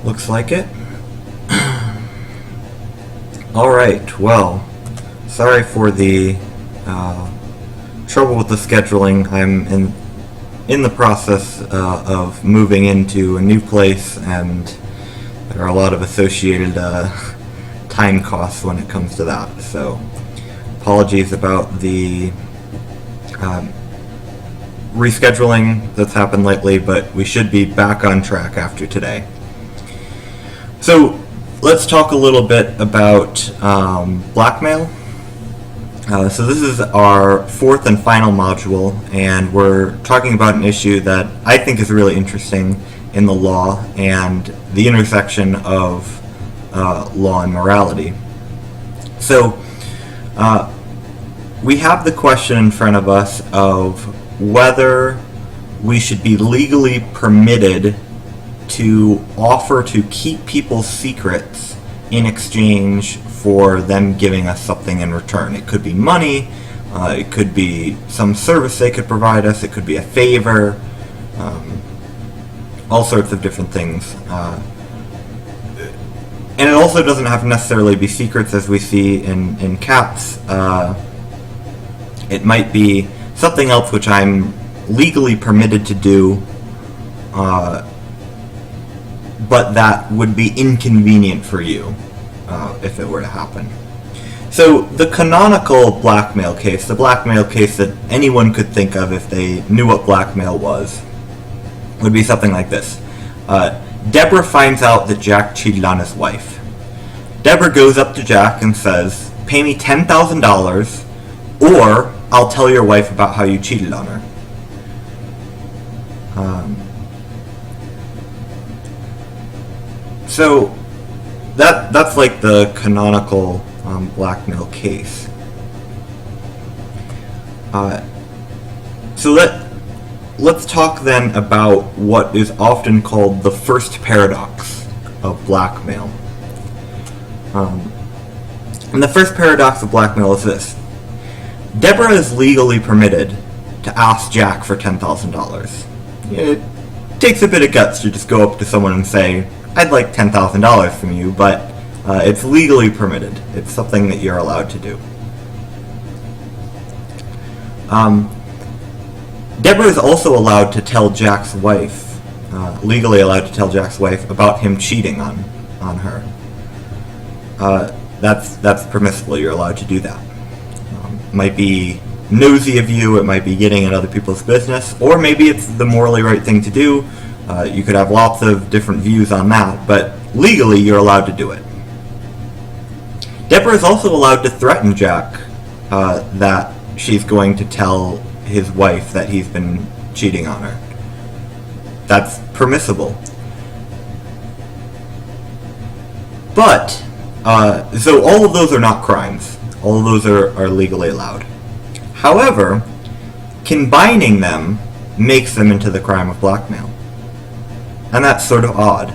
Looks like it. Alright, well, sorry for the trouble with the scheduling. I'm in the process of moving into a new place, and there are a lot of associated time costs when it comes to that. So, apologies about the rescheduling that's happened lately, but we should be back on track after today. So let's talk a little bit about blackmail. So this is our fourth and final module, and we're talking about an issue that I think is really interesting in the law and the intersection of law and morality. So we have the question in front of us of whether we should be legally permitted to offer to keep people's secrets in exchange for them giving us something in return. It could be money, it could be some service they could provide us, it could be a favor, all sorts of different things. And it also doesn't have to necessarily be secrets as we see in cats. It might be something else which I'm legally permitted to do, but that would be inconvenient for you if it were to happen. So the canonical blackmail case, the blackmail case that anyone could think of if they knew what blackmail was, would be something like this. Deborah finds out that Jack cheated on his wife. Deborah goes up to Jack and says, "Pay me $10,000 or I'll tell your wife about how you cheated on her." So that's like the canonical blackmail case. So let's talk then about what is often called the first paradox of blackmail. And the first paradox of blackmail is this. Deborah is legally permitted to ask Jack for $10,000. It takes a bit of guts to just go up to someone and say, "I'd like $10,000 from you," but it's legally permitted. It's something that you're allowed to do. Deborah is also allowed to tell Jack's wife, legally allowed to tell Jack's wife about him cheating on her. That's permissible. You're allowed to do that. It might be nosy of you, it might be getting in other people's business, or maybe it's the morally right thing to do. You could have lots of different views on that, but legally you're allowed to do it. Deborah is also allowed to threaten Jack that she's going to tell his wife that he's been cheating on her. That's permissible. But, so all of those are not crimes. All of those are legally allowed. However, combining them makes them into the crime of blackmail. And that's sort of odd.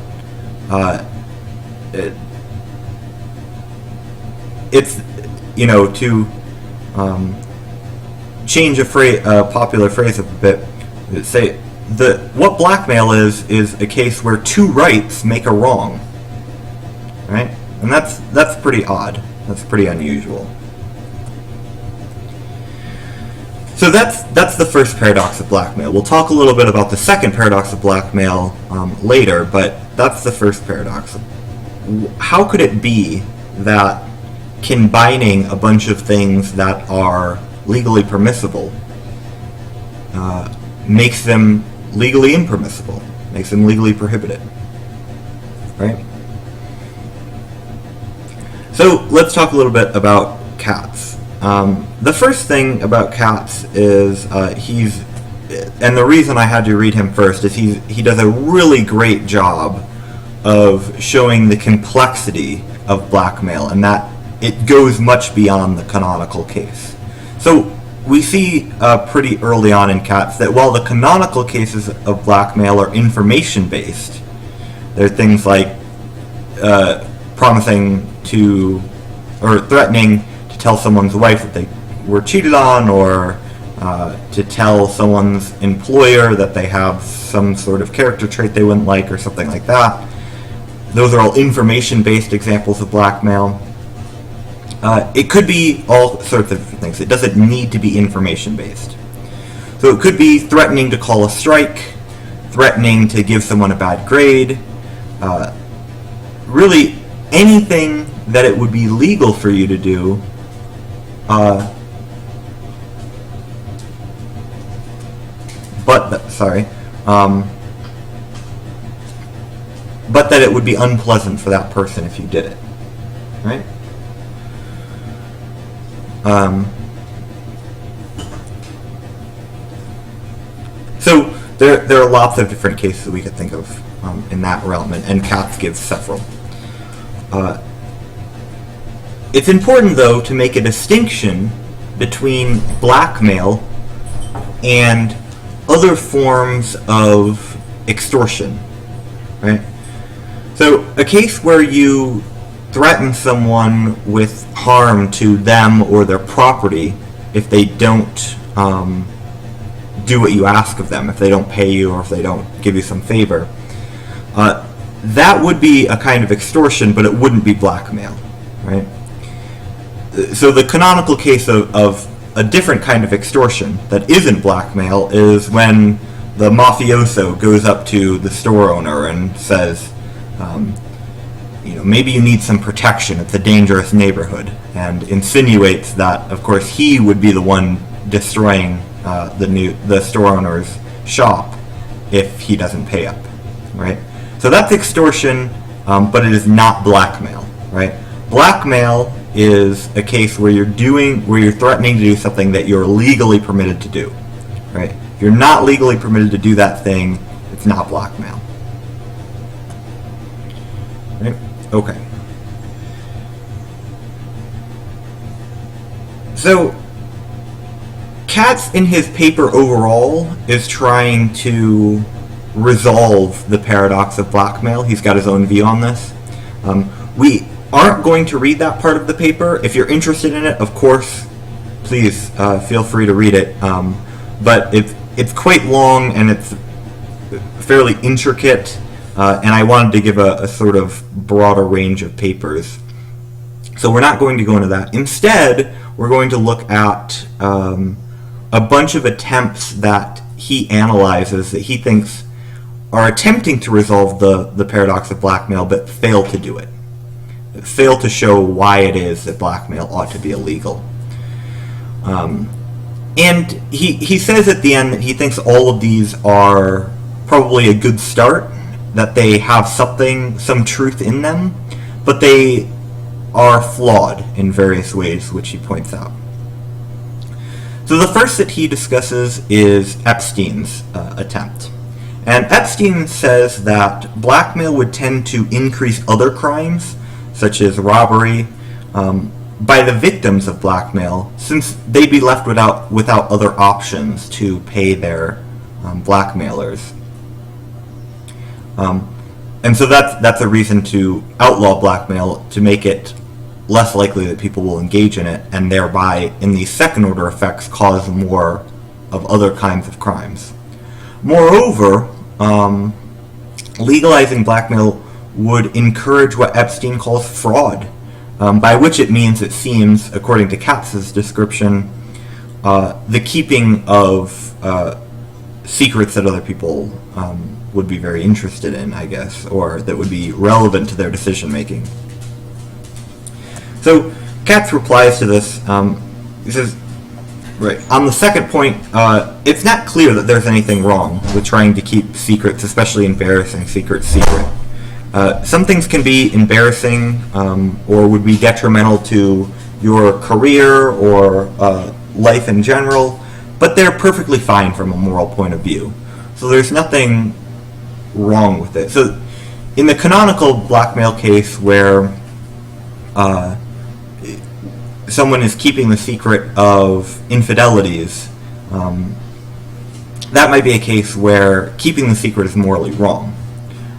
It's, to change a popular phrase a bit, say what blackmail is a case where two rights make a wrong, right? And that's pretty odd. That's pretty unusual. So that's the first paradox of blackmail. We'll talk a little bit about the second paradox of blackmail later, but that's the first paradox. How could it be that combining a bunch of things that are legally permissible makes them legally impermissible, makes them legally prohibited, right? So let's talk a little bit about cats. The first thing about cats is and the reason I had to read him first is he does a really great job of showing the complexity of blackmail, and that it goes much beyond the canonical case. So we see pretty early on in cats that while the canonical cases of blackmail are information-based, there are things like promising to, or threatening to tell someone's wife that they were cheated on, or to tell someone's employer that they have some sort of character trait they wouldn't like, or something like that. Those are all information-based examples of blackmail. It could be all sorts of different things. It doesn't need to be information-based. So it could be threatening to call a strike, threatening to give someone a bad grade, really anything that it would be legal for you to do, but that it would be unpleasant for that person if you did it, right? So there are lots of different cases we could think of in that realm, and Katz gives several. It's important, though, to make a distinction between blackmail and other forms of extortion, right? So a case where you threaten someone with harm to them or their property if they don't do what you ask of them, if they don't pay you or if they don't give you some favor, that would be a kind of extortion, but it wouldn't be blackmail, right? So the canonical case of a different kind of extortion that isn't blackmail is when the mafioso goes up to the store owner and says, maybe you need some protection, it's a dangerous neighborhood, and insinuates that, of course, he would be the one destroying the store owner's shop if he doesn't pay up, right? So that's extortion, but it is not blackmail, right? Blackmail is a case where you're threatening to do something that you're legally permitted to do, right? If you're not legally permitted to do that thing, it's not blackmail. Right? Okay. So Katz, in his paper overall, is trying to resolve the paradox of blackmail. He's got his own view on this. We aren't going to read that part of the paper. If you're interested in it, of course, please feel free to read it. But it's quite long and it's fairly intricate, and I wanted to give a sort of broader range of papers. So we're not going to go into that. Instead, we're going to look at a bunch of attempts that he analyzes that he thinks are attempting to resolve the paradox of blackmail, but fail to do it. Fail to show why it is that blackmail ought to be illegal. And he says at the end that he thinks all of these are probably a good start, that they have some truth in them, but they are flawed in various ways, which he points out. So the first that he discusses is Epstein's attempt. And Epstein says that blackmail would tend to increase other crimes, such as robbery, by the victims of blackmail, since they'd be left without other options to pay their blackmailers. And so that's a reason to outlaw blackmail, to make it less likely that people will engage in it, and thereby, in these second-order effects, cause more of other kinds of crimes. Moreover, legalizing blackmail would encourage what Epstein calls fraud, by which it means, it seems, according to Katz's description, the keeping of secrets that other people would be very interested in, I guess, or that would be relevant to their decision-making. So Katz replies to this. He says, right, on the second point, it's not clear that there's anything wrong with trying to keep secrets, especially embarrassing secrets, secret. Some things can be embarrassing or would be detrimental to your career or life in general, but they're perfectly fine from a moral point of view. So there's nothing wrong with it. So in the canonical blackmail case where someone is keeping the secret of infidelities, that might be a case where keeping the secret is morally wrong,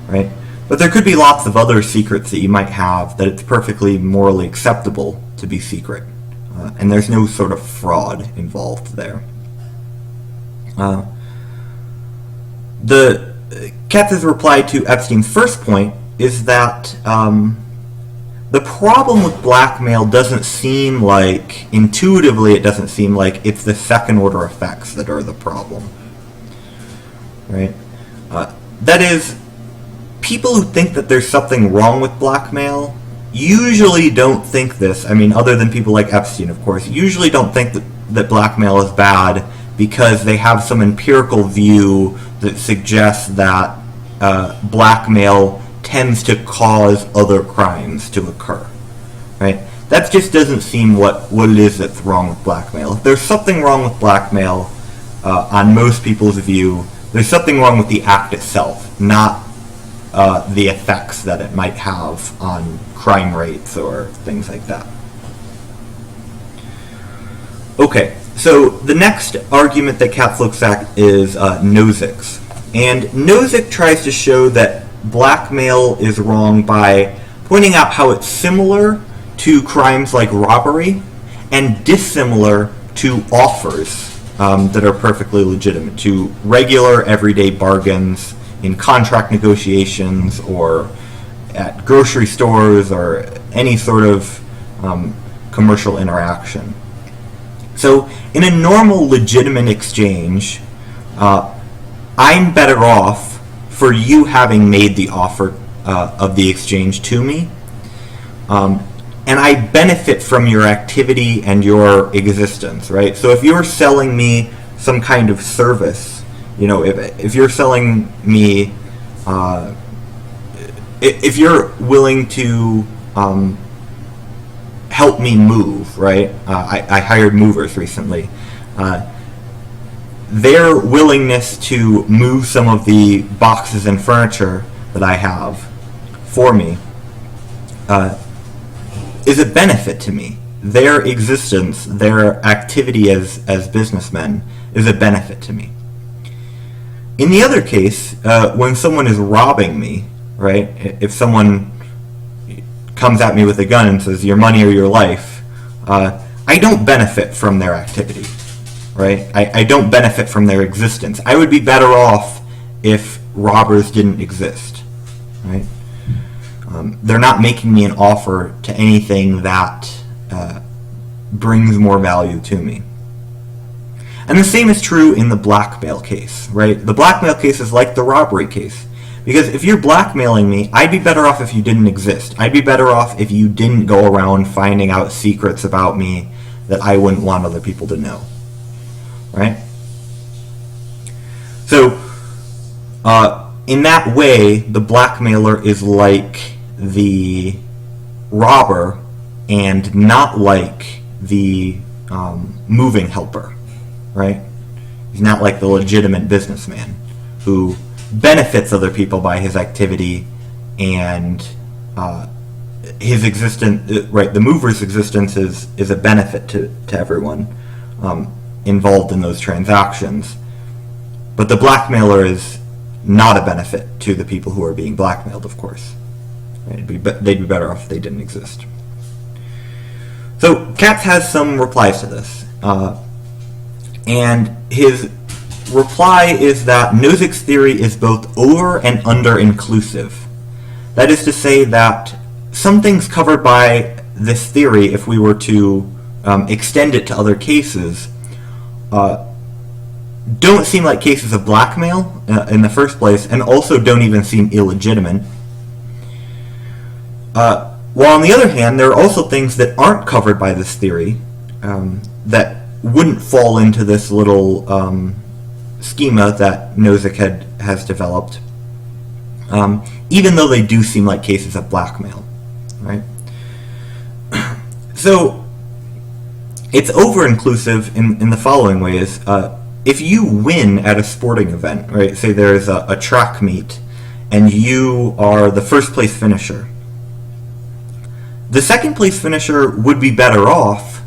right? But there could be lots of other secrets that you might have that it's perfectly morally acceptable to be secret, and there's no sort of fraud involved there. Katz's reply to Epstein's first point is that the problem with blackmail doesn't seem like, intuitively, it doesn't seem like it's the second order effects that are the problem. Right? That is, people who think that there's something wrong with blackmail usually don't think this. I mean, other than people like Epstein, of course, usually don't think that blackmail is bad because they have some empirical view that suggests that blackmail tends to cause other crimes to occur. Right? That just doesn't seem what it is that's wrong with blackmail. If there's something wrong with blackmail, on most people's view, there's something wrong with the act itself, not the effects that it might have on crime rates or things like that. Okay, so the next argument that Katz looks at is Nozick's. And Nozick tries to show that blackmail is wrong by pointing out how it's similar to crimes like robbery and dissimilar to offers that are perfectly legitimate, to regular everyday bargains in contract negotiations or at grocery stores or any sort of commercial interaction. So in a normal legitimate exchange, I'm better off for you having made the offer of the exchange to me, and I benefit from your activity and your existence, right? So if you're selling me some kind of service, you know, if you're selling me, if you're willing to help me move, right? I hired movers recently. Their willingness to move some of the boxes and furniture that I have for me is a benefit to me. Their existence, their activity as businessmen is a benefit to me. In the other case, when someone is robbing me, right, if someone comes at me with a gun and says, your money or your life, I don't benefit from their activity, right? I don't benefit from their existence. I would be better off if robbers didn't exist, right? They're not making me an offer to anything that brings more value to me. And the same is true in the blackmail case, right? The blackmail case is like the robbery case. Because if you're blackmailing me, I'd be better off if you didn't exist. I'd be better off if you didn't go around finding out secrets about me that I wouldn't want other people to know, right? So, in that way, the blackmailer is like the robber and not like the moving helper, right? He's not like the legitimate businessman who benefits other people by his activity and his existence, right? The mover's existence is a benefit to everyone involved in those transactions. But the blackmailer is not a benefit to the people who are being blackmailed, of course. Right? They'd be better off if they didn't exist. So Katz has some replies to this. And his reply is that Nozick's theory is both over and under inclusive. That is to say that some things covered by this theory, if we were to extend it to other cases, don't seem like cases of blackmail in the first place, and also don't even seem illegitimate. While on the other hand, there are also things that aren't covered by this theory that wouldn't fall into this little schema that Nozick has developed, even though they do seem like cases of blackmail, right? So it's over-inclusive in the following ways. If you win at a sporting event, right, say there's a track meet, and you are the first place finisher, the second place finisher would be better off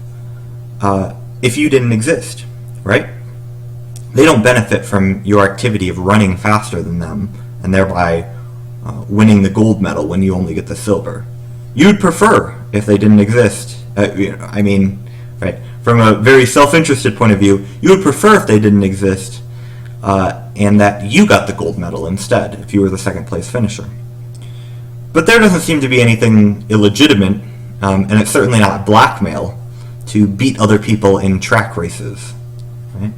if you didn't exist, right? They don't benefit from your activity of running faster than them and thereby winning the gold medal when you only get the silver. You'd prefer if they didn't exist. Right? From a very self-interested point of view, you would prefer if they didn't exist and that you got the gold medal instead if you were the second place finisher. But there doesn't seem to be anything illegitimate, and it's certainly not blackmail, to beat other people in track races. Right?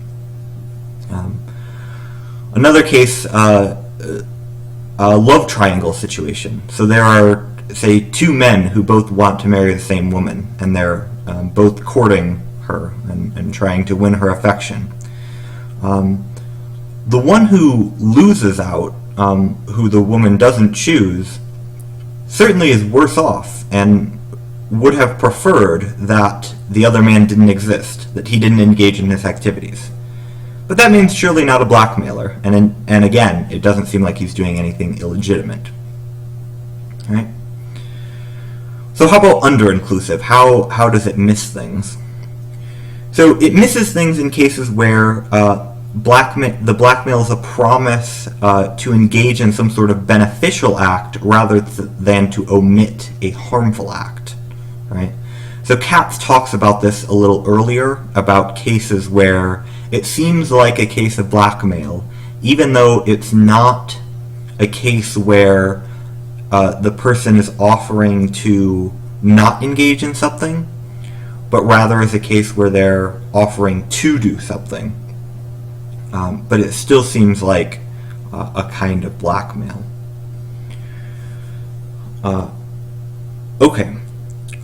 Another case, a love triangle situation. So there are, say, two men who both want to marry the same woman, and they're both courting her and trying to win her affection. The one who loses out, who the woman doesn't choose, certainly is worse off and would have preferred that the other man didn't exist, that he didn't engage in his activities. But that means surely not a blackmailer, and again, it doesn't seem like he's doing anything illegitimate. Right? So how about under-inclusive? How does it miss things? So it misses things in cases where the blackmail is a promise to engage in some sort of beneficial act rather than to omit a harmful act. Right? So Katz talks about this a little earlier, about cases where it seems like a case of blackmail, even though it's not a case where the person is offering to not engage in something, but rather is a case where they're offering to do something. But it still seems like a kind of blackmail. Okay,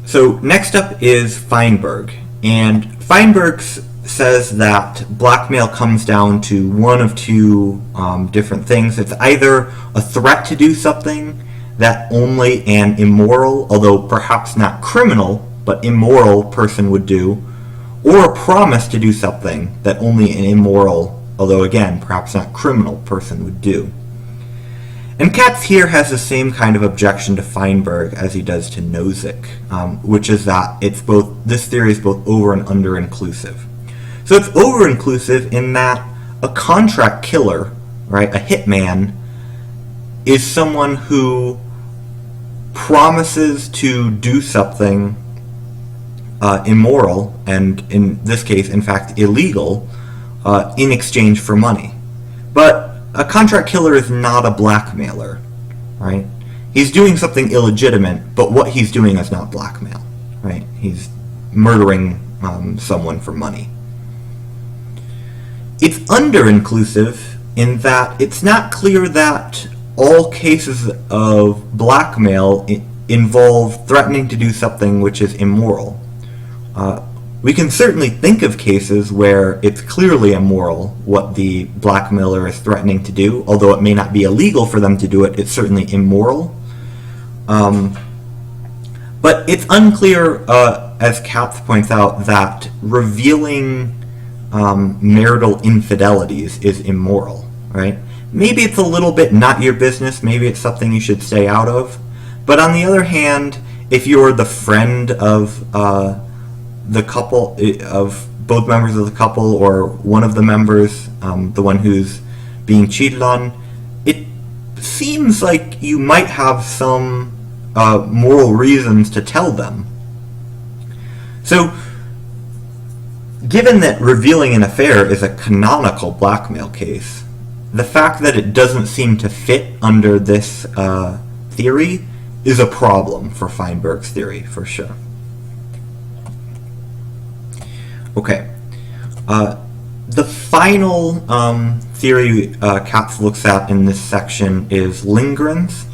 so next up is Feinberg, and Feinberg says that blackmail comes down to one of two different things. It's either a threat to do something that only an immoral, although perhaps not criminal, but immoral person would do, or a promise to do something that only an immoral, although again, perhaps not criminal person would do. And Katz here has the same kind of objection to Feinberg as he does to Nozick, which is that this theory is both over and under inclusive. So it's over inclusive in that a contract killer, right, a hitman, is someone who promises to do something immoral, and in this case, in fact, illegal, in exchange for money. But a contract killer is not a blackmailer, right? He's doing something illegitimate, but what he's doing is not blackmail, right? He's murdering someone for money. It's under-inclusive in that it's not clear that all cases of blackmail involve threatening to do something which is immoral. We can certainly think of cases where it's clearly immoral what the blackmailer is threatening to do, although it may not be illegal for them to do it, it's certainly immoral. But it's unclear, as Katz points out, that revealing marital infidelities is immoral, right? Maybe it's a little bit not your business, maybe it's something you should stay out of, but on the other hand, if you're the friend of the couple, of both members of the couple, or one of the members, the one who's being cheated on, it seems like you might have some moral reasons to tell them. So, given that revealing an affair is a canonical blackmail case, the fact that it doesn't seem to fit under this theory is a problem for Feinberg's theory, for sure. Okay. The final theory Katz looks at in this section is Lindgren's.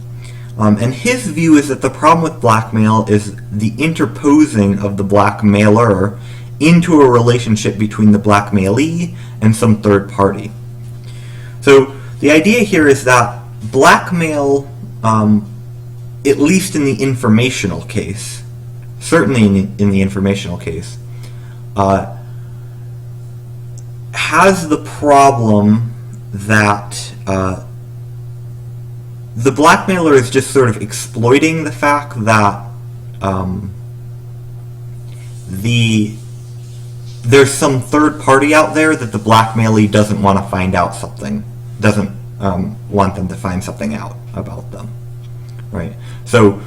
And his view is that the problem with blackmail is the interposing of the blackmailer into a relationship between the blackmailee and some third party. So the idea here is that blackmail, at least in the informational case, certainly in the informational case, has the problem that the blackmailer is just sort of exploiting the fact that there's some third party out there that the blackmailee doesn't want to find out something, doesn't want them to find something out about them, right? So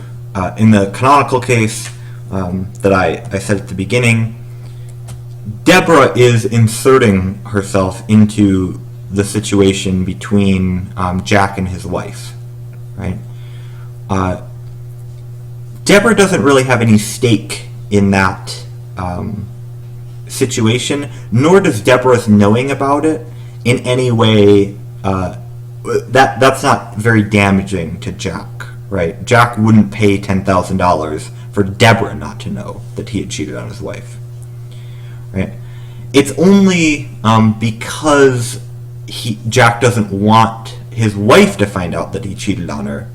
in the canonical case that I said at the beginning, Deborah is inserting herself into the situation between Jack and his wife, right? Deborah doesn't really have any stake in that situation, nor does Deborah's knowing about it in any way. That's not very damaging to Jack, right? Jack wouldn't pay $10,000 for Deborah not to know that he had cheated on his wife, right? It's only because Jack doesn't want his wife to find out that he cheated on her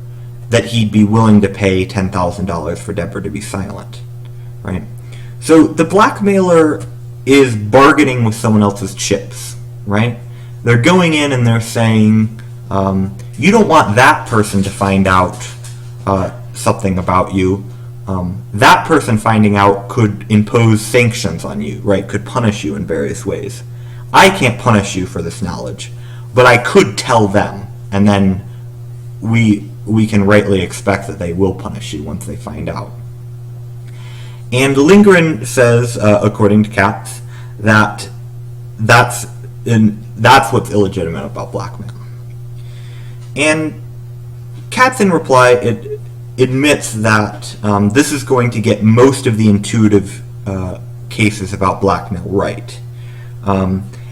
that he'd be willing to pay $10,000 for Deborah to be silent, right? So the blackmailer is bargaining with someone else's chips, right? They're going in and they're saying, you don't want that person to find out something about you. That person finding out could impose sanctions on you, right? Could punish you in various ways. I can't punish you for this knowledge, but I could tell them, and then we can rightly expect that they will punish you once they find out. And Lindgren says, according to Katz, that that's what's illegitimate about blackmail. And Katz, in reply, admits that this is going to get most of the intuitive cases about blackmail right.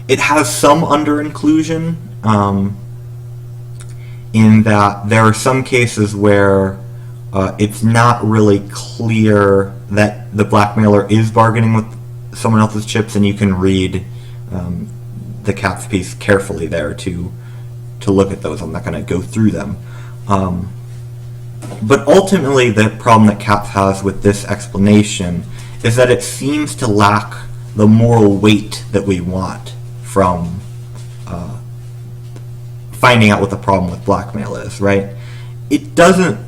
It has some under-inclusion in that there are some cases where it's not really clear that the blackmailer is bargaining with someone else's chips, and you can read the Katz piece carefully there to look at those. I'm not going to go through them. But ultimately, the problem that Katz has with this explanation is that it seems to lack the moral weight that we want from finding out what the problem with blackmail is, right? It doesn't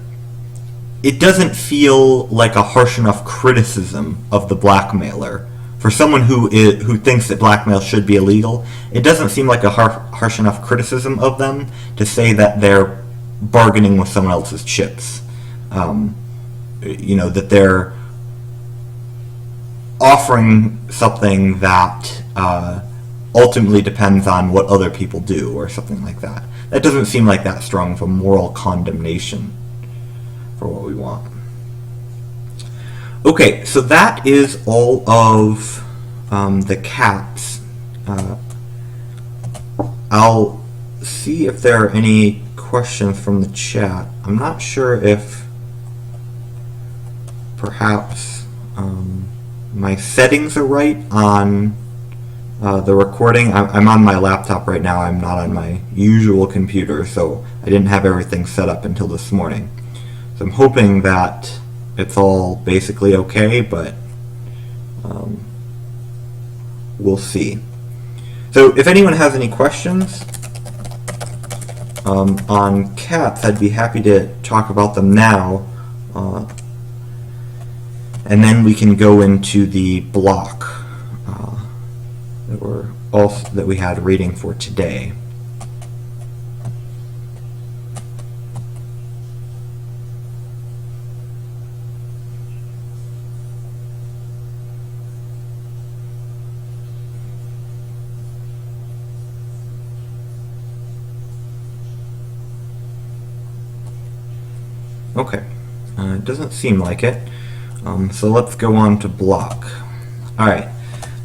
feel like a harsh enough criticism of the blackmailer. For someone who thinks that blackmail should be illegal, it doesn't seem like a harsh enough criticism of them to say that they're bargaining with someone else's chips. That they're offering something that ultimately depends on what other people do, or something like that. That doesn't seem like that strong of a moral condemnation for what we want. Okay, so that is all of the Katz. I'll see if there are any questions from the chat. I'm not sure if perhaps my settings are right on the recording. I'm on my laptop right now. I'm not on my usual computer, so I didn't have everything set up until this morning. So I'm hoping that it's all basically okay, but we'll see. So if anyone has any questions on Katz, I'd be happy to talk about them now, and then we can go into the block that we had reading for today. Okay, it doesn't seem like it, so let's go on to block. Alright,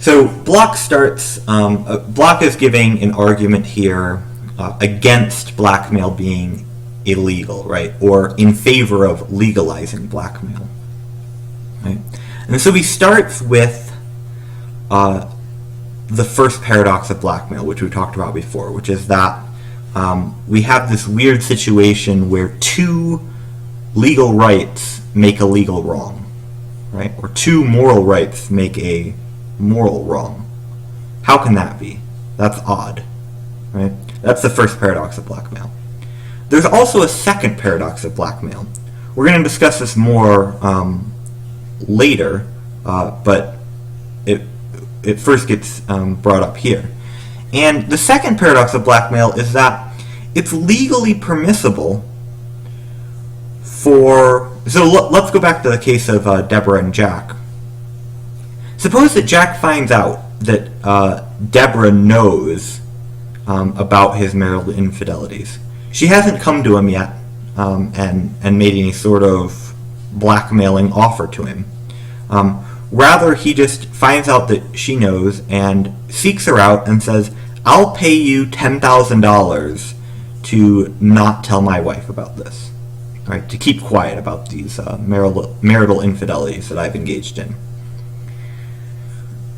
so block starts, block is giving an argument here against blackmail being illegal, right, or in favor of legalizing blackmail, right? And so he starts with the first paradox of blackmail, which we talked about before, which is that we have this weird situation where two legal rights make a legal wrong, right? Or two moral rights make a moral wrong. How can that be? That's odd, right? That's the first paradox of blackmail. There's also a second paradox of blackmail. We're going to discuss this more later, but it first gets brought up here. And the second paradox of blackmail is that it's legally permissible so let's go back to the case of Deborah and Jack. Suppose that Jack finds out that Deborah knows about his marital infidelities. She hasn't come to him yet and made any sort of blackmailing offer to him. Rather, he just finds out that she knows and seeks her out and says, I'll pay you $10,000 to not tell my wife about this. Right, to keep quiet about these marital infidelities that I've engaged in.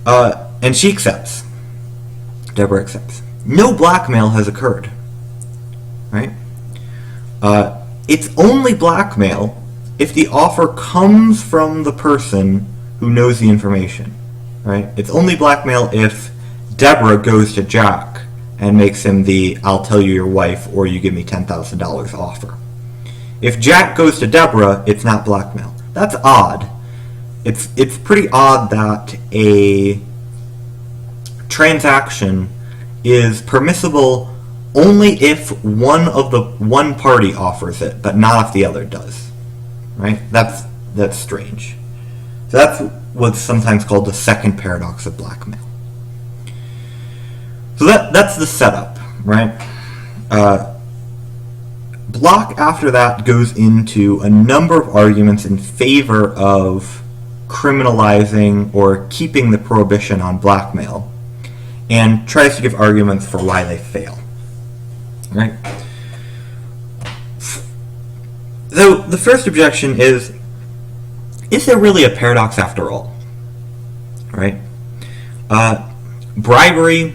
And she accepts. Deborah accepts. No blackmail has occurred. Right? It's only blackmail if the offer comes from the person who knows the information. Right? It's only blackmail if Deborah goes to Jack and makes him the I'll tell you your wife or you give me $10,000 offer. If Jack goes to Deborah, it's not blackmail. That's odd. It's pretty odd that a transaction is permissible only if one party offers it, but not if the other does. Right? That's strange. So that's what's sometimes called the second paradox of blackmail. So that's the setup, right? Block after that goes into a number of arguments in favor of criminalizing or keeping the prohibition on blackmail, and tries to give arguments for why they fail. Right? So the first objection is there really a paradox after all? Right? Bribery,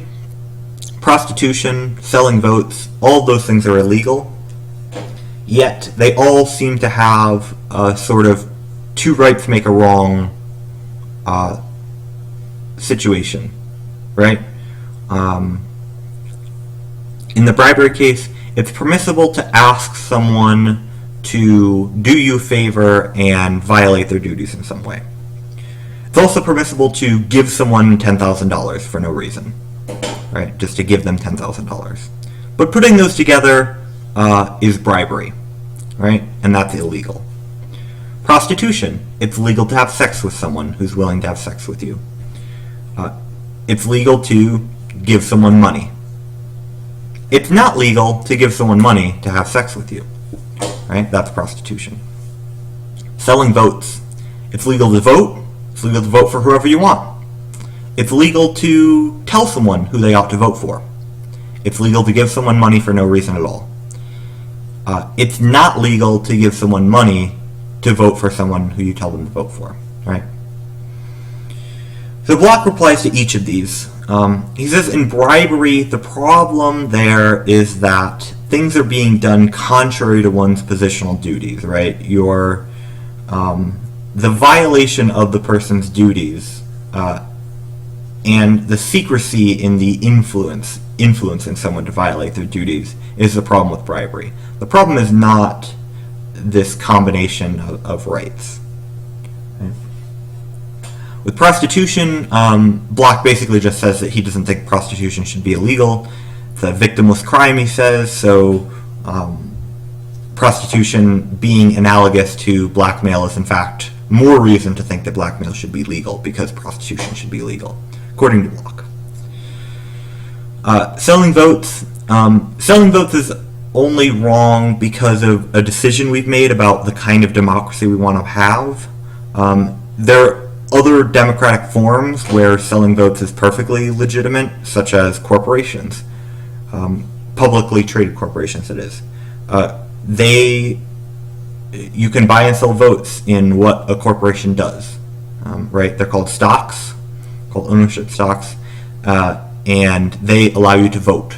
prostitution, selling votes, all of those things are illegal. Yet they all seem to have a sort of two rights make a wrong situation, right? In the bribery case, it's permissible to ask someone to do you a favor and violate their duties in some way. It's also permissible to give someone $10,000 for no reason, right? Just to give them $10,000. But putting those together is bribery. Right? And that's illegal. Prostitution. It's legal to have sex with someone who's willing to have sex with you. It's legal to give someone money. It's not legal to give someone money to have sex with you. Right? That's prostitution. Selling votes. It's legal to vote. It's legal to vote for whoever you want. It's legal to tell someone who they ought to vote for. It's legal to give someone money for no reason at all. It's not legal to give someone money to vote for someone who you tell them to vote for, right? So Block replies to each of these. He says in bribery, the problem there is that things are being done contrary to one's positional duties, right? The violation of the person's duties and the secrecy in the influencing someone to violate their duties is the problem with bribery. The problem is not this combination of rights. Okay. With prostitution, Block basically just says that he doesn't think prostitution should be illegal. It's a victimless crime, he says, so prostitution being analogous to blackmail is in fact more reason to think that blackmail should be legal because prostitution should be legal, according to Block. Selling votes. Selling votes is only wrong because of a decision we've made about the kind of democracy we want to have. There are other democratic forms where selling votes is perfectly legitimate, such as corporations, publicly traded corporations, that is. You can buy and sell votes in what a corporation does, right? They're called stocks, called ownership stocks, and they allow you to vote.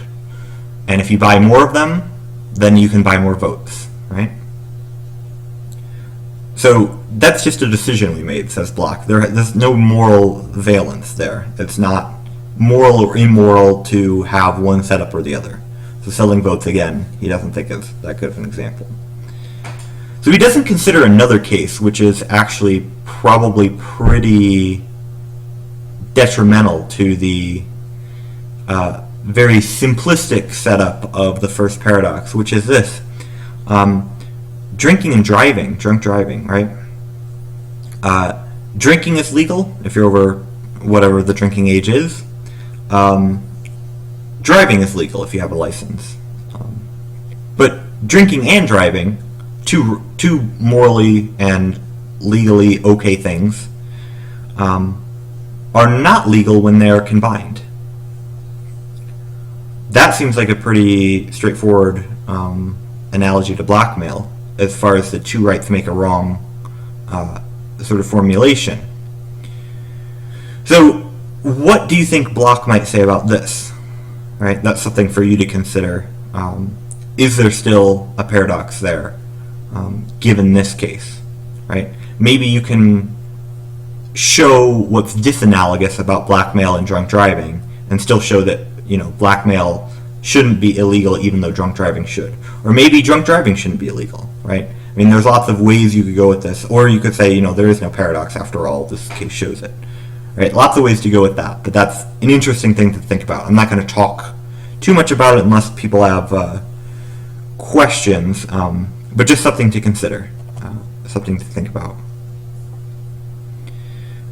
And if you buy more of them, then you can buy more votes, right? So that's just a decision we made, says Block. There's no moral valence there. It's not moral or immoral to have one setup or the other. So selling votes, again, he doesn't think is that good of an example. So he doesn't consider another case, which is actually probably pretty detrimental to the very simplistic setup of the first paradox, which is this. Drinking and driving, drunk driving, right? Drinking is legal if you're over whatever the drinking age is. Driving is legal if you have a license. But drinking and driving, two morally and legally okay things are not legal when they are combined. That seems like a pretty straightforward analogy to blackmail, as far as the two rights make a wrong sort of formulation. So what do you think Block might say about this? Right, that's something for you to consider. Is there still a paradox there, given this case? Right, maybe you can show what's disanalogous about blackmail and drunk driving, and still show that, you know, blackmail shouldn't be illegal even though drunk driving should. Or maybe drunk driving shouldn't be illegal, right? I mean, there's lots of ways you could go with this. Or you could say, you know, there is no paradox after all, this case shows it. Right? Lots of ways to go with that, but that's an interesting thing to think about. I'm not going to talk too much about it unless people have questions, but just something to consider, something to think about.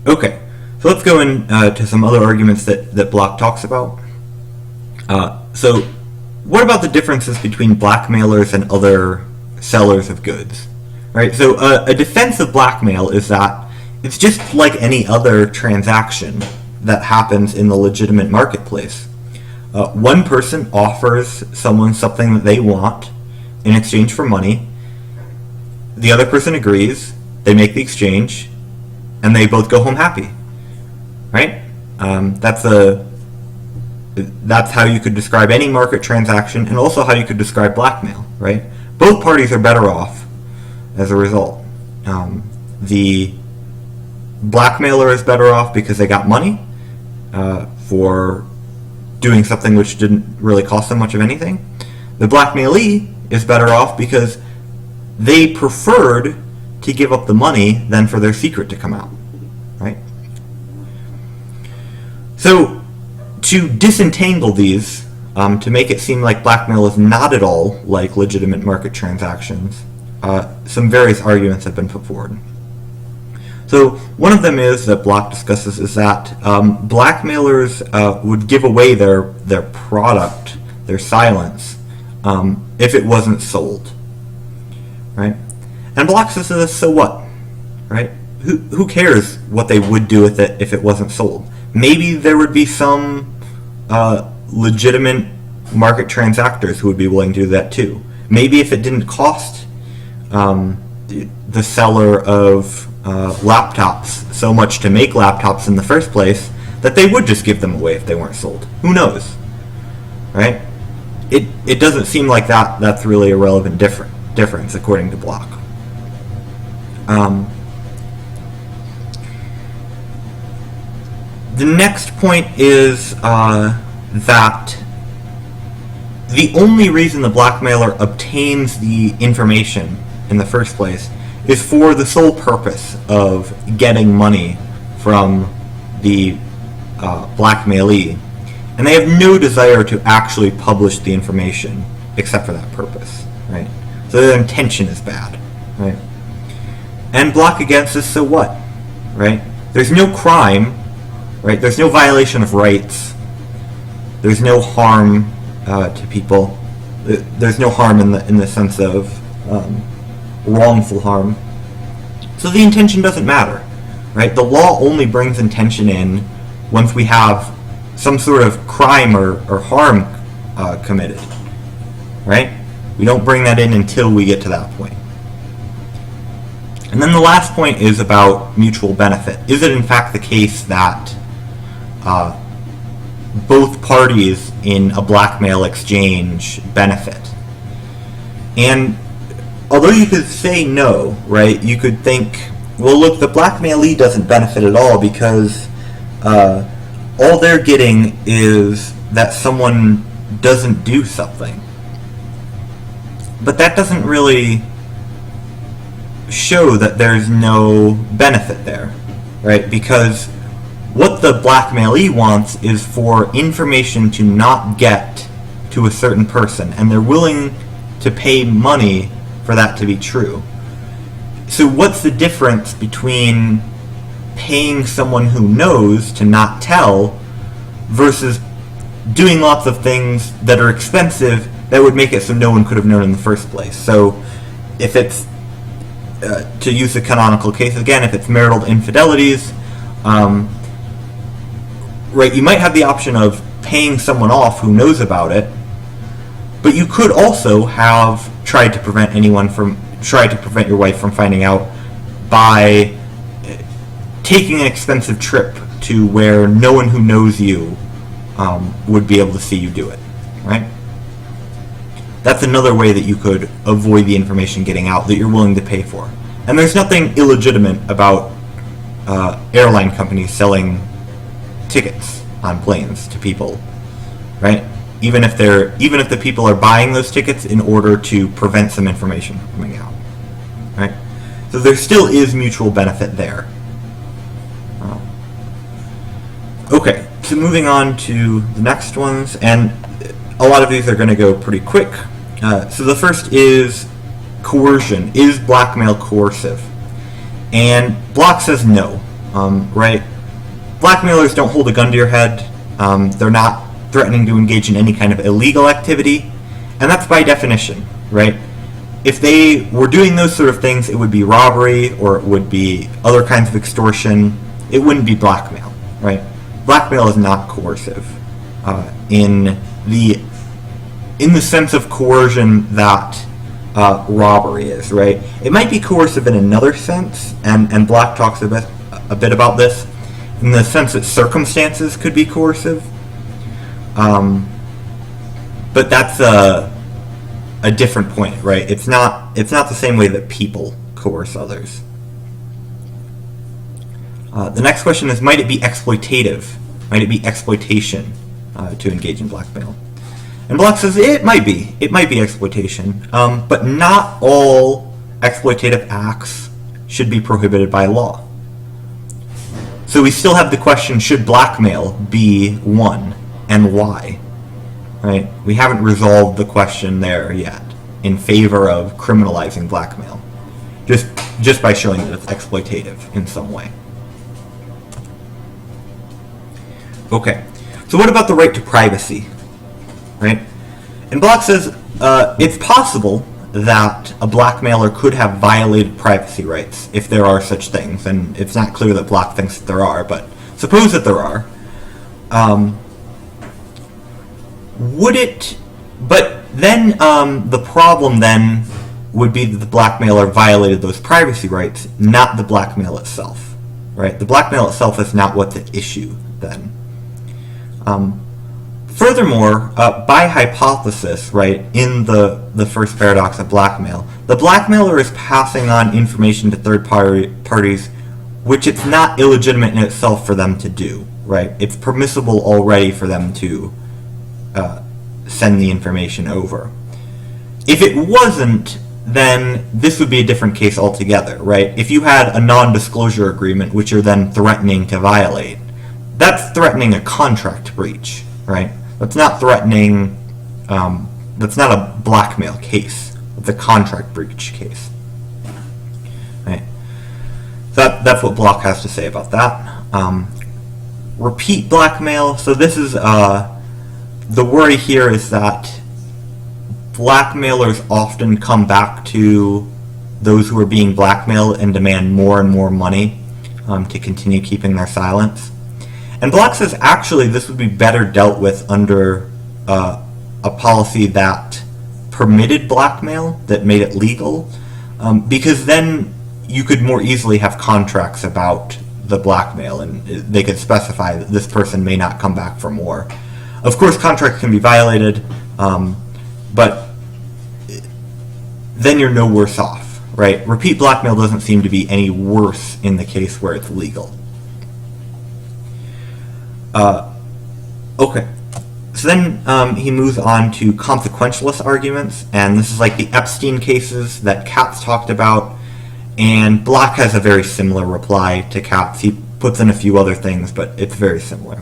Okay, so let's go into some other arguments that Block talks about. So what about the differences between blackmailers and other sellers of goods? Right. So a defense of blackmail is that it's just like any other transaction that happens in the legitimate marketplace. One person offers someone something that they want in exchange for money. The other person agrees. They make the exchange, and they both go home happy. Right? That's how you could describe any market transaction, and also how you could describe blackmail, right? Both parties are better off as a result. The blackmailer is better off because they got money for doing something which didn't really cost them much of anything. The blackmailee is better off because they preferred to give up the money than for their secret to come out, right? So to disentangle these, to make it seem like blackmail is not at all like legitimate market transactions, some various arguments have been put forward. So one of them is that Block discusses is that blackmailers would give away their product, their silence, if it wasn't sold, right? And Block says this, so what, right? Who cares what they would do with it if it wasn't sold? Maybe there would be some legitimate market transactors who would be willing to do that too. Maybe if it didn't cost the seller of laptops so much to make laptops in the first place, that they would just give them away if they weren't sold. Who knows, right? It doesn't seem like that's really a relevant difference according to Block. The next point is that the only reason the blackmailer obtains the information in the first place is for the sole purpose of getting money from the blackmailee, and they have no desire to actually publish the information except for that purpose, right? So their intention is bad, right? And Block against this, so what, right? There's no crime, right? There's no violation of rights. There's no harm to people. There's no harm in the sense of wrongful harm. So the intention doesn't matter, right? The law only brings intention in once we have some sort of crime or harm committed, right? We don't bring that in until we get to that point. And then the last point is about mutual benefit. Is it in fact the case that both parties in a blackmail exchange benefit? And although you could say no, right, you could think, well, look, the blackmailee doesn't benefit at all because all they're getting is that someone doesn't do something. But that doesn't really show that there's no benefit there, right? Because what the blackmailee wants is for information to not get to a certain person, and they're willing to pay money for that to be true. So what's the difference between paying someone who knows to not tell versus doing lots of things that are expensive that would make it so no one could have known in the first place? So if it's to use the canonical case again, if it's marital infidelities, right, you might have the option of paying someone off who knows about it, but you could also have tried to prevent your wife from finding out by taking an expensive trip to where no one who knows you would be able to see you do it, right? That's another way that you could avoid the information getting out that you're willing to pay for. And there's nothing illegitimate about airline companies selling tickets on planes to people, right? Even if the people are buying those tickets in order to prevent some information from coming out, right? So there still is mutual benefit there. Okay, so moving on to the next ones, and a lot of these are going to go pretty quick. So the first is coercion. Is blackmail coercive? And Block says no, right? Blackmailers don't hold a gun to your head. They're not threatening to engage in any kind of illegal activity, and that's by definition, right? If they were doing those sort of things, it would be robbery, or it would be other kinds of extortion. It wouldn't be blackmail, right? Blackmail is not coercive in the sense of coercion that robbery is, right? It might be coercive in another sense, and Black talks a bit about this, in the sense that circumstances could be coercive. But that's a different point, right? It's not the same way that people coerce others. The next question is, might it be exploitative? Might it be exploitation to engage in blackmail? And Block says it might be. It might be exploitation, but not all exploitative acts should be prohibited by law. So we still have the question, should blackmail be one, and why? Right? We haven't resolved the question there yet in favor of criminalizing blackmail, just by showing that it's exploitative in some way. Okay, so what about the right to privacy? Right? And Block says it's possible that a blackmailer could have violated privacy rights, if there are such things, and it's not clear that Block thinks that there are, but suppose that there are. But then the problem then would be that the blackmailer violated those privacy rights, not the blackmail itself, right? The blackmail itself is not what's at issue then. Furthermore, by hypothesis, right, in the first paradox of blackmail, the blackmailer is passing on information to third parties, which it's not illegitimate in itself for them to do, right? It's permissible already for them to send the information over. If it wasn't, then this would be a different case altogether, right? If you had a non-disclosure agreement, which you're then threatening to violate, that's threatening a contract breach, right? That's not threatening, that's not a blackmail case. It's a contract breach case, right? So that's what Block has to say about that. Repeat blackmail. So this is, the worry here is that blackmailers often come back to those who are being blackmailed and demand more and more money to continue keeping their silence. And Block says actually this would be better dealt with under a policy that permitted blackmail, that made it legal, because then you could more easily have contracts about the blackmail, and they could specify that this person may not come back for more. Of course, contracts can be violated, but then you're no worse off, right? Repeat blackmail doesn't seem to be any worse in the case where it's legal. Okay, so then he moves on to consequentialist arguments, and this is like the Epstein cases that Katz talked about, and Block has a very similar reply to Katz. He puts in a few other things, but it's very similar.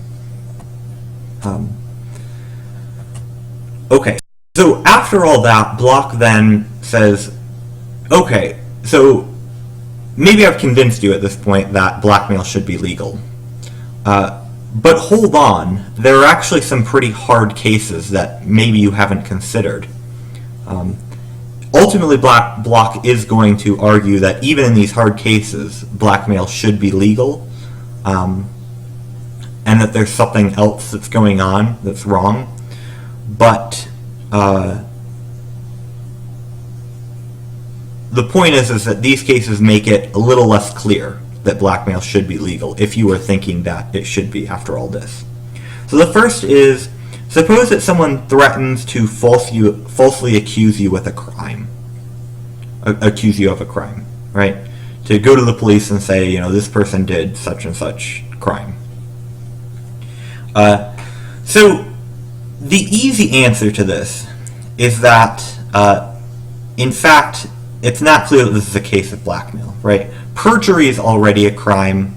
Okay, so after all that, Block then says, okay, so maybe I've convinced you at this point that blackmail should be legal. But hold on, there are actually some pretty hard cases that maybe you haven't considered. ultimately, Block is going to argue that even in these hard cases, blackmail should be legal, and that there's something else that's going on that's wrong. But the point is that these cases make it a little less clear that blackmail should be legal, if you were thinking that it should be after all this. So the first is, suppose that someone threatens to falsely accuse you with a crime. Accuse you of a crime, right? To go to the police and say, this person did such and such crime. So the easy answer to this is that, in fact, it's not clear that this is a case of blackmail, right? Perjury is already a crime.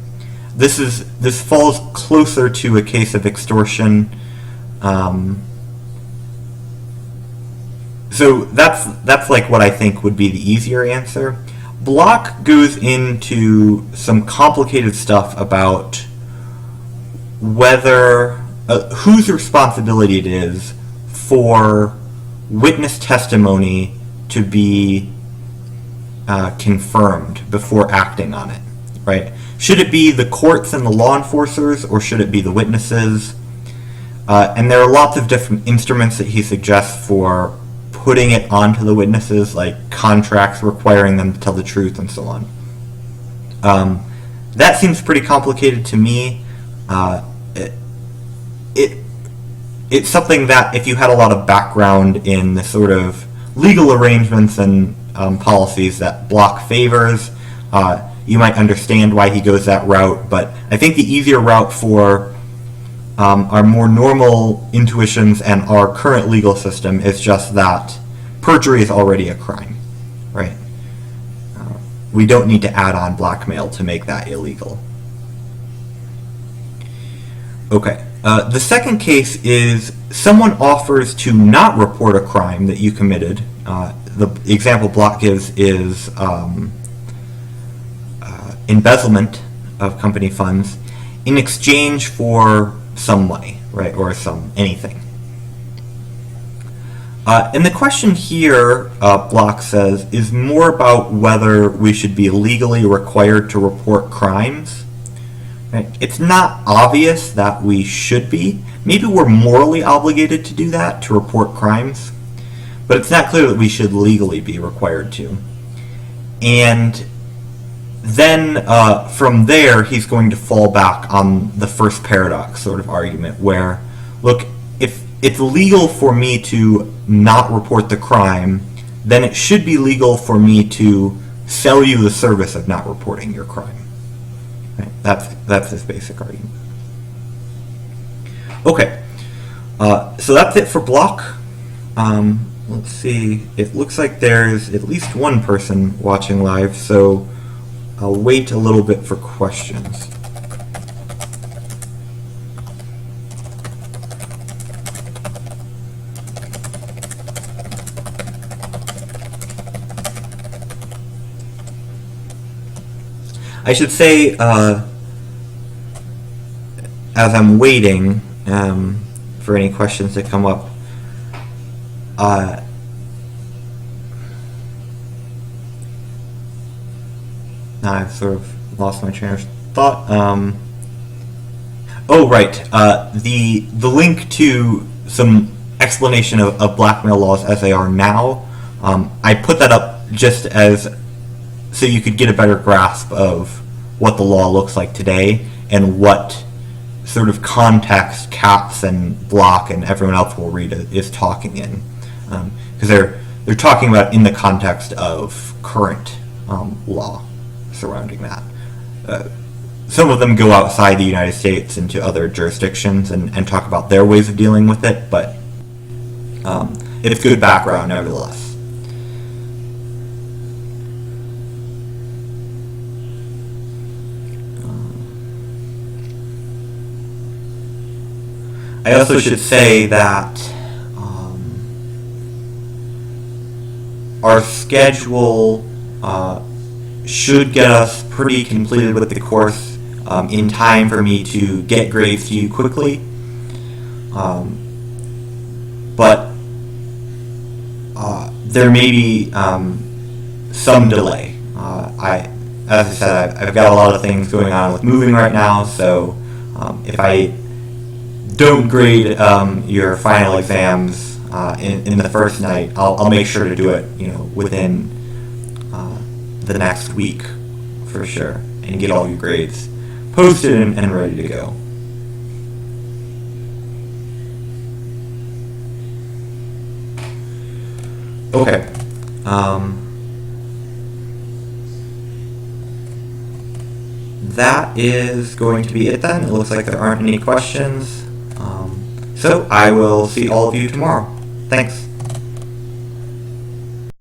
This falls closer to a case of extortion. So that's like what I think would be the easier answer. Block goes into some complicated stuff about whether whose responsibility it is for witness testimony to be confirmed before acting on it, right? Should it be the courts and the law enforcers, or should it be the witnesses? And there are lots of different instruments that he suggests for putting it onto the witnesses, like contracts requiring them to tell the truth and so on. That seems pretty complicated to me. It's something that if you had a lot of background in the sort of legal arrangements and policies that Block favors, you might understand why he goes that route, but I think the easier route for our more normal intuitions and our current legal system is just that perjury is already a crime, right? We don't need to add on blackmail to make that illegal. Okay. The second case is someone offers to not report a crime that you committed. The example Block gives is embezzlement of company funds in exchange for some money, right, or anything. And the question here, Block says, is more about whether we should be legally required to report crimes. Right? It's not obvious that we should be. Maybe we're morally obligated to do that, to report crimes, but it's not clear that we should legally be required to. And then from there, he's going to fall back on the first paradox sort of argument where, look, if it's legal for me to not report the crime, then it should be legal for me to sell you the service of not reporting your crime. Right? That's his basic argument. Okay, so that's it for Block. Let's see, it looks like there's at least one person watching live, so I'll wait a little bit for questions. I should say, as I'm waiting for any questions to come up, now I've sort of lost my train of thought. Oh, right. The link to some explanation of blackmail laws as they are now, I put that up just as so you could get a better grasp of what the law looks like today and what sort of context Katz and Block and everyone else will read is talking in. Because they're talking about in the context of current law surrounding that. Some of them go outside the United States into other jurisdictions and talk about their ways of dealing with it, but it's good background nevertheless. I also should say that our schedule should get us pretty completed with the course in time for me to get grades to you quickly. But there may be some delay. As I said, I've got a lot of things going on with moving right now, so if I don't grade your final exams in the first night, I'll make sure to do it, within the next week for sure, and get all your grades posted and ready to go. Okay. That is going to be it then. It looks like there aren't any questions. So I will see all of you tomorrow. Thanks.